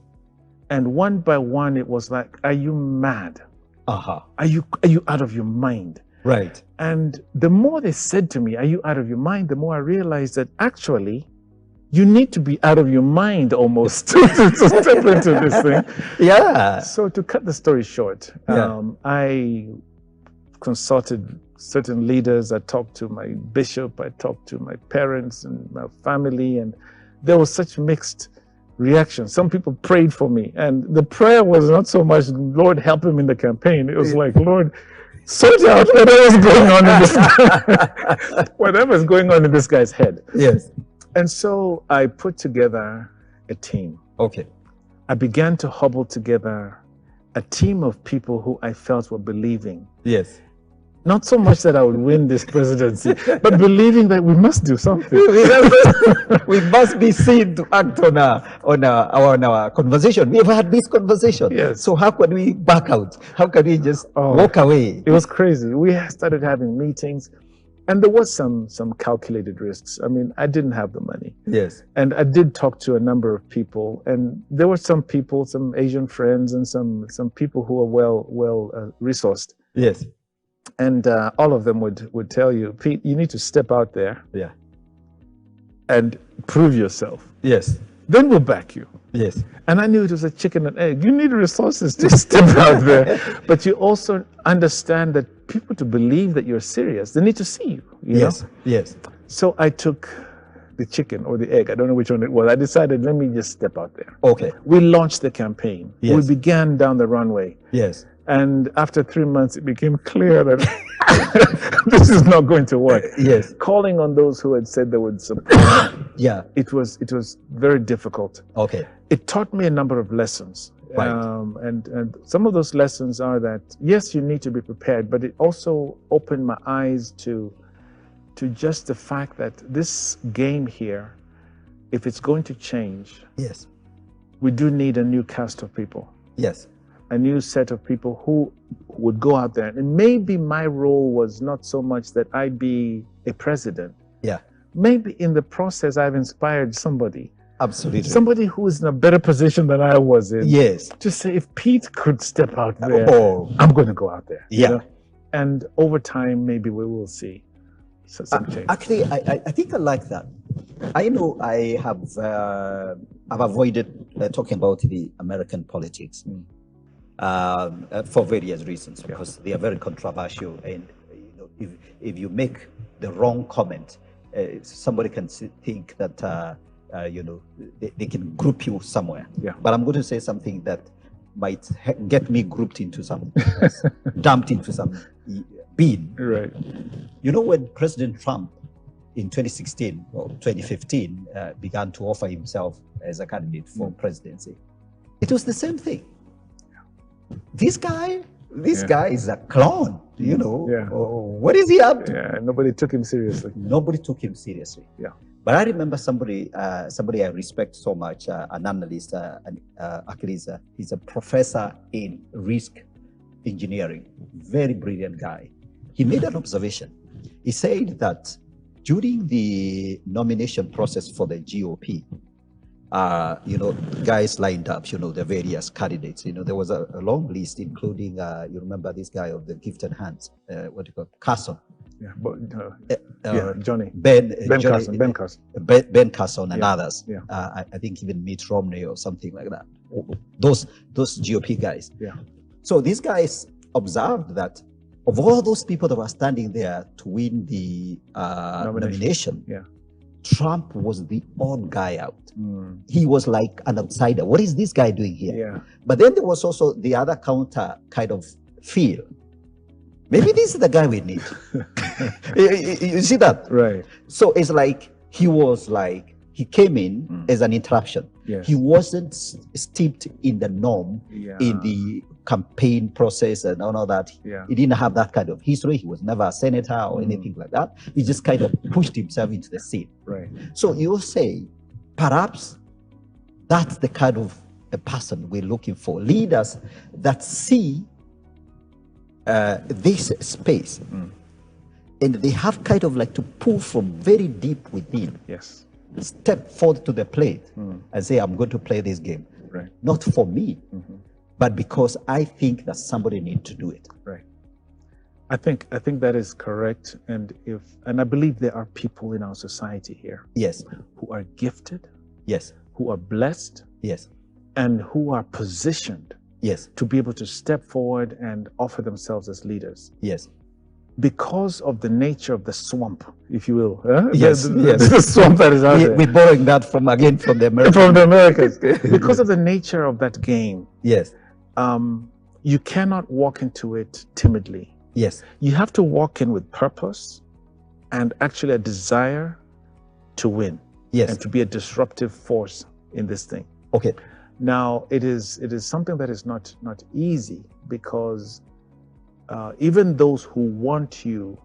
And one by one, it was like, are you mad? Uh-huh. Are you out of your mind? Right. And the more they said to me, are you out of your mind? The more I realized that actually, you need to be out of your mind almost to step into this thing. Yeah. So to cut the story short, Yeah. I consulted certain leaders. I talked to my bishop. I talked to my parents and my family. And there was such mixed reaction. Some people prayed for me, and the prayer was not so much, Lord, help him in the campaign. It was like, Lord, sort out whatever's going on in this whatever's going on in this guy's head. Yes. And so I put together a team. Okay. I began to hobble together a team of people who I felt were believing. Yes. Not so much that I would win this presidency, but believing that we must do something. We must be seen to act on our conversation. We've had this conversation. Yes. So how can we back out? How can we just walk away? It was crazy. We started having meetings, and there was some calculated risks. I mean, I didn't have the money. Yes. And I did talk to a number of people, and there were some people, some Asian friends, and some people who are well resourced. Yes. And all of them would tell you, Pete, you need to step out there, Yeah. and prove yourself. Yes. Then we'll back you. Yes. And I knew it was a chicken and egg. You need resources to step out there, but you also understand that people to believe that you're serious, they need to see you. Yes. know? Yes. So I took the chicken or the egg. I don't know which one it was. I decided, let me just step out there. Okay. We launched the campaign. Yes. We began down the runway. Yes. And after 3 months, it became clear that this is not going to work. Yes. Calling on those who had said they would support, Yeah. it was very difficult. Okay. It taught me a number of lessons. Right. And some of those lessons are that, yes, you need to be prepared, but it also opened my eyes to just the fact that this game here, if it's going to change, Yes. we do need a new cast of people, Yes. a new set of people who would go out there. And maybe my role was not so much that I be a president. Yeah. Maybe in the process, I've inspired somebody. Absolutely. Somebody who is in a better position than I was in. Yes. To say, if Pete could step out there, Oh. I'm going to go out there. you Yeah. know? And over time, maybe we will see some change. Actually, I think I like that. I know I have I've avoided talking about the American politics for various reasons, because they are very controversial, and you know, if you make the wrong comment, somebody can think that you know, they can group you somewhere. Yeah. But I'm going to say something that might get me grouped into some, dumped into some bin. Right. You know, when President Trump in 2016 or 2015 began to offer himself as a candidate for presidency, it was the same thing. This guy is a clown, you know. Yeah. What is he up to? Yeah, nobody took him seriously. Nobody took him seriously. Yeah. But I remember somebody I respect so much, an analyst, actually he's a professor in risk engineering, very brilliant guy. He made an observation. He said that during the nomination process for the GOP, you know, guys lined up, you know, the various candidates. You know, there was a long list, including, you remember this guy of the gifted hands, what do you call it? Carson. Yeah, but Johnny. Ben Carson. Ben Carson and others. Yeah. I think even Mitt Romney or something like that. Those GOP guys. Yeah. So these guys observed that of all those people that were standing there to win the nomination, Trump was the odd guy out. He was like an outsider. What is this guy doing here? Yeah. But then there was also the other counter kind of feel. Maybe this is the guy we need. You see that? Right. So it's like he came in as an interruption. Yes. He wasn't steeped in the norm, in the campaign process and all that. Yeah. He didn't have that kind of history. He was never a senator or anything like that. He just kind of pushed himself into the scene. Right. So you say, perhaps that's the kind of a person we're looking for. Leaders that see this space and they have kind of like to pull from very deep within. Yes. Step forward to the plate and say, I'm going to play this game. Right. Not for me, but because I think that somebody needs to do it. Right. I think that is correct. And I believe there are people in our society here. Yes. Who are gifted. Yes. Who are blessed. Yes. And who are positioned. Yes. To be able to step forward and offer themselves as leaders. Yes. Because of the nature of the swamp, if you will. Huh? Yes. The swamp that is out there. We're borrowing that from the Americans. From the Americans. Because of the nature of that game. Yes. You cannot walk into it timidly. Yes. You have to walk in with purpose and actually a desire to win. Yes. And to be a disruptive force in this thing. Okay. Now, it is something that is not easy, because even those who want you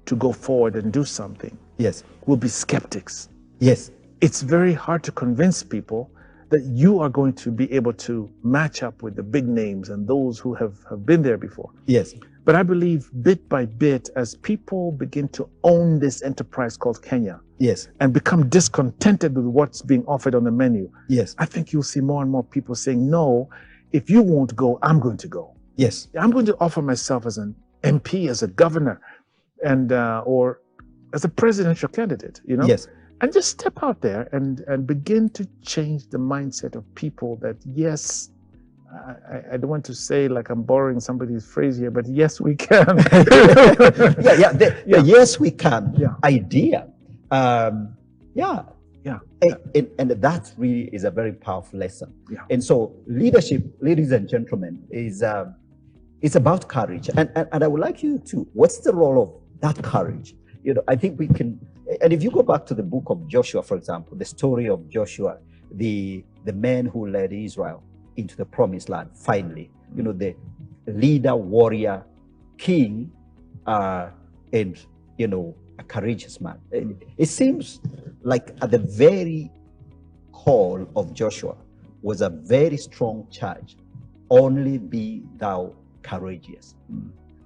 to go forward and do something, yes, will be skeptics. Yes. It's very hard to convince people that you are going to be able to match up with the big names and those who have been there before. Yes. But I believe bit by bit, as people begin to own this enterprise called Kenya, yes, and become discontented with what's being offered on the menu, yes, I think you'll see more and more people saying, no, if you won't go, I'm going to go. Yes. I'm going to offer myself as an MP, as a governor, and or as a presidential candidate, you know? Yes. And just step out there and begin to change the mindset of people that, yes, I don't want to say like I'm borrowing somebody's phrase here, but yes, we can. The yes, we can idea. And that really is a very powerful lesson. Yeah. And so leadership, ladies and gentlemen, is it's about courage. And I would like you to, what's the role of that courage? You know, I think we can, and if you go back to the book of Joshua, for example, the story of Joshua, the man who led Israel into the promised land, finally, you know, the leader, warrior, king, and, you know, a courageous man. It seems like at the very call of Joshua was a very strong charge. Only be thou courageous.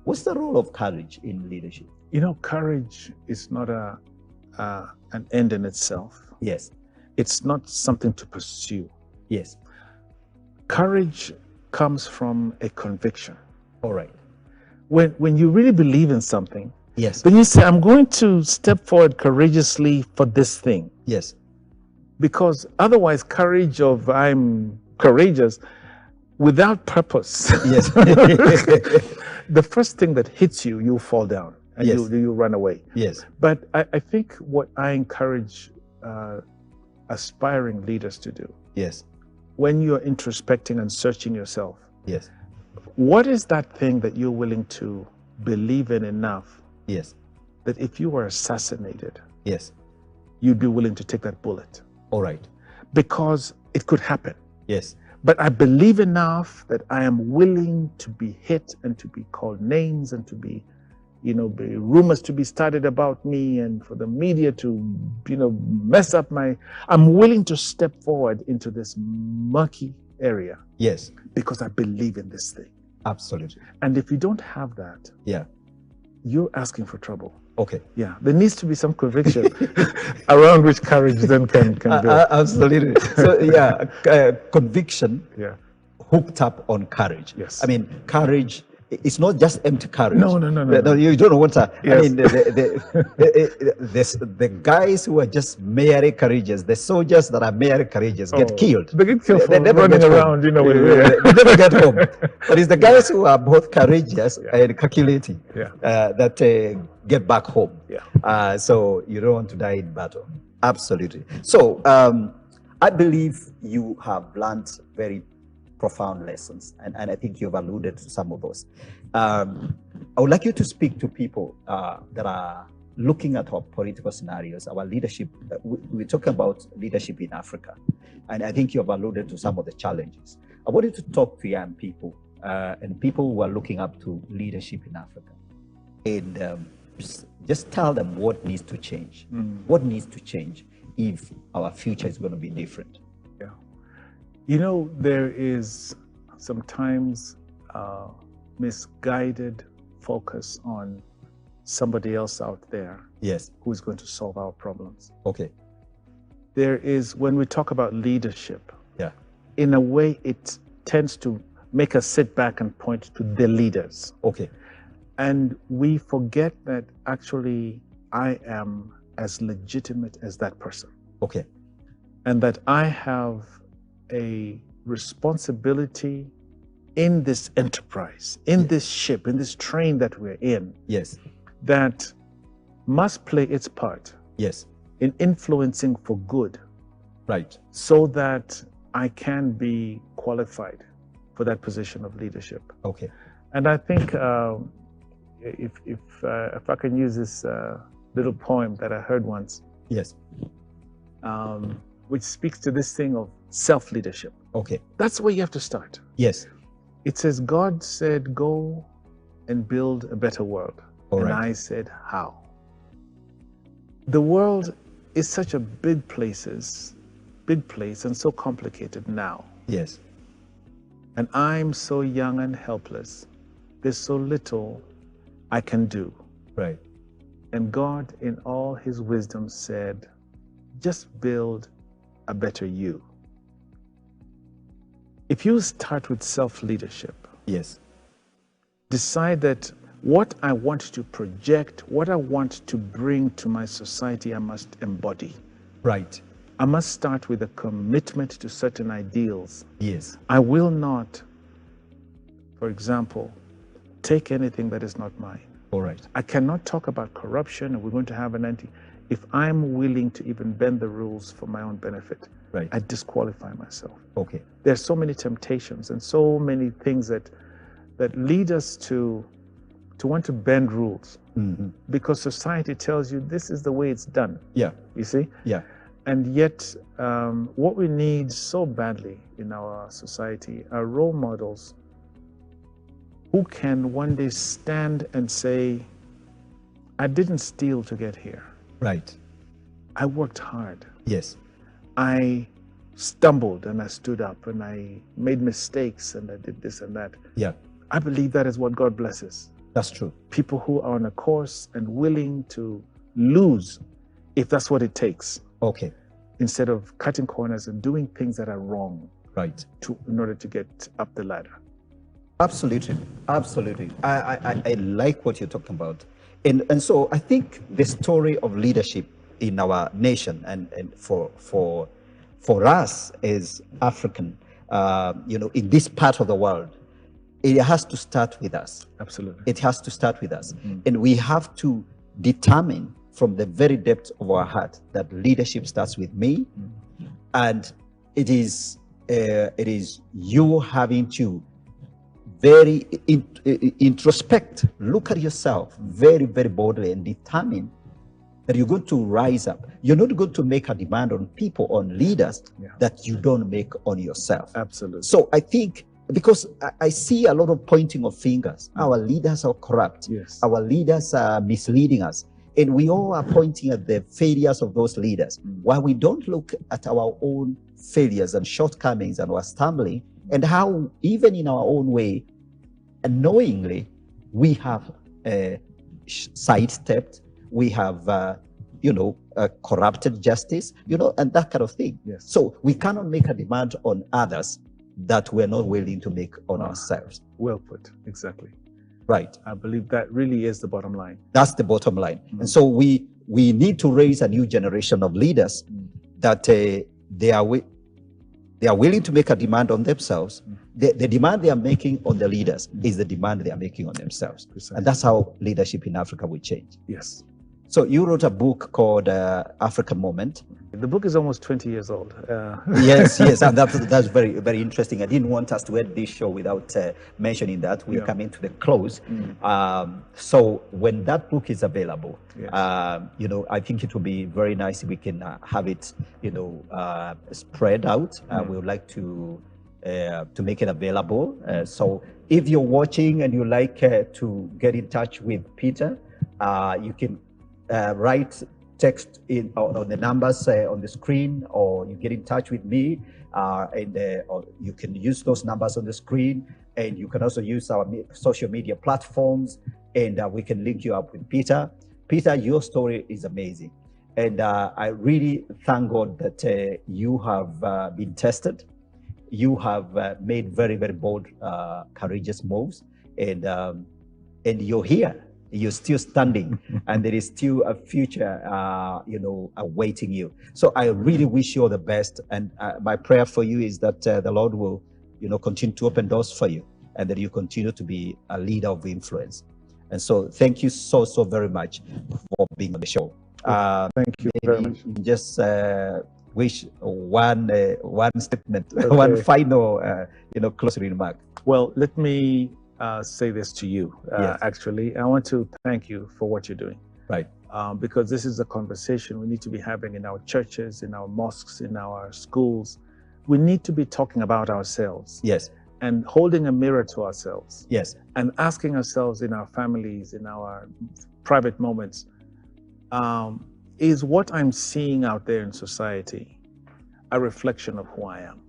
What's the role of courage in leadership? You know, courage is not an end in itself. Yes. It's not something to pursue. Yes. Courage comes from a conviction. All right. When you really believe in something, yes, then you say, I'm going to step forward courageously for this thing. Yes. Because otherwise, courage of I'm courageous without purpose. Yes. The first thing that hits you, you fall down and yes, you run away. Yes. But I think what I encourage aspiring leaders to do, yes, when you're introspecting and searching yourself, yes, what is that thing that you're willing to believe in enough, yes, that if you were assassinated, yes, you'd be willing to take that bullet? All right. Because it could happen. Yes. But I believe enough that I am willing to be hit and to be called names and to be, be rumors to be started about me and for the media to, mess up I'm willing to step forward into this murky area. Yes. Because I believe in this thing. Absolutely. And if you don't have that, yeah, you're asking for trouble. Okay. Yeah, there needs to be some conviction around which courage then can build. Absolutely. So yeah, conviction. Yeah. Hooked up on courage. Yes. I mean, courage. It's not just empty courage. No. You don't want to. Yes. I mean, the guys who are just merely courageous, the soldiers that are merely courageous get killed. They get killed for never running get around, they never get home. But it's the guys who are both courageous and calculating that get back home. Yeah. So you don't want to die in battle. Absolutely. So I believe you have learned very profound lessons, and I think you've alluded to some of those. I would like you to speak to people that are looking at our political scenarios, our leadership. We're talking about leadership in Africa, and I think you've alluded to some of the challenges. I want you to talk to young people and people who are looking up to leadership in Africa, and just tell them what needs to change. What needs to change if our future is going to be different. There is sometimes misguided focus on somebody else out there. Yes. Who is going to solve our problems. Okay. There is, when we talk about leadership, in a way it tends to make us sit back and point to the leaders. Okay. And we forget that actually I am as legitimate as that person. Okay. And that I have a responsibility in this enterprise, in this ship, in this train that we're in. Yes. That must play its part. Yes. In influencing for good. Right. So that I can be qualified for that position of leadership. Okay. And I think if I can use this little poem that I heard once. Yes. Which speaks to this thing of self-leadership. Okay. That's where you have to start. Yes. It says, God said, go and build a better world. And I said, how? The world is such a big place and so complicated now. Yes. And I'm so young and helpless. There's so little I can do. Right. And God, in all his wisdom, said, just build a better you. If you start with self-leadership, yes, decide that what I want to project, what I want to bring to my society, I must embody. Right. I must start with a commitment to certain ideals. Yes. I will not, for example, take anything that is not mine. All right. I cannot talk about corruption and we're going to have an if I'm willing to even bend the rules for my own benefit. Right. I disqualify myself. Okay. There's so many temptations and so many things that lead us to want to bend rules. Mm-hmm. Because society tells you this is the way it's done. Yeah. You see? Yeah. And yet, what we need so badly in our society are role models who can one day stand and say, I didn't steal to get here. Right. I worked hard. Yes. I stumbled and I stood up and I made mistakes and I did this and that. Yeah. I believe that is what God blesses. That's true. People who are on a course and willing to lose if that's what it takes. Okay. Instead of cutting corners and doing things that are wrong. Right. In order to get up the ladder. Absolutely. Absolutely. I like what you're talking about. And so I think the story of leadership in our nation and for us as African, in this part of the world, it has to start with us. Absolutely. It has to start with us. And we have to determine from the very depth of our heart that leadership starts with me. And it is you having to very introspect, look at yourself very, very boldly and determine that you're going to rise up. You're not going to make a demand on people, on leaders, that you don't make on yourself. Absolutely. So I think, because I see a lot of pointing of fingers. Our leaders are corrupt. Yes. Our leaders are misleading us. And we all are pointing at the failures of those leaders. While we don't look at our own failures and shortcomings and our stumbling, and how even in our own way, unknowingly, we have sidestepped, we have, corrupted justice, and that kind of thing. Yes. So we cannot make a demand on others that we're not willing to make on ourselves. Well put, exactly. Right. I believe that really is the bottom line. That's the bottom line. And so we need to raise a new generation of leaders that they are willing to make a demand on themselves. The demand they are making on the leaders is the demand they are making on themselves. Precisely. And that's how leadership in Africa will change. Yes. So you wrote a book called African Moment. The book is almost 20 years old. Yes, and that's very, very interesting. I didn't want us to end this show without mentioning that. We're coming to the close. So when that book is available, I think it will be very nice if we can have it, spread out. We would like to make it available. So if you're watching and you like to get in touch with Peter, you can write text in on the numbers on the screen, or you get in touch with me, or you can use those numbers on the screen, and you can also use our social media platforms, and we can link you up with Peter. Peter, your story is amazing, and I really thank God that you have been tested. You have made very, very bold, courageous moves, and you're here. You're still standing, and there is still a future, awaiting you. So I really wish you all the best. And my prayer for you is that the Lord will, continue to open doors for you, and that you continue to be a leader of influence. And so thank you so very much for being on the show. Thank you very much. Just wish one statement, one final, closing remark. Well, let me say this to you. Yes. Actually, I want to thank you for what you're doing. Right. Because this is a conversation we need to be having in our churches, in our mosques, in our schools. We need to be talking about ourselves. Yes. And holding a mirror to ourselves. Yes. And asking ourselves in our families, in our private moments, is what I'm seeing out there in society a reflection of who I am?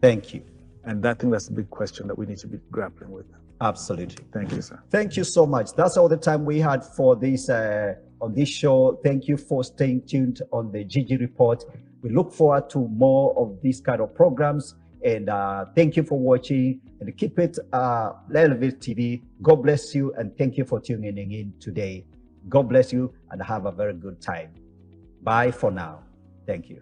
Thank you. And I think that's the big question that we need to be grappling with. Absolutely. Thank you, sir. Thank you so much. That's all the time we had for this on this show. Thank you for staying tuned on the Gigi Report. We look forward to more of these kind of programs. And thank you for watching. And keep it Elevate TV. God bless you, and thank you for tuning in today. God bless you, and have a very good time. Bye for now. Thank you.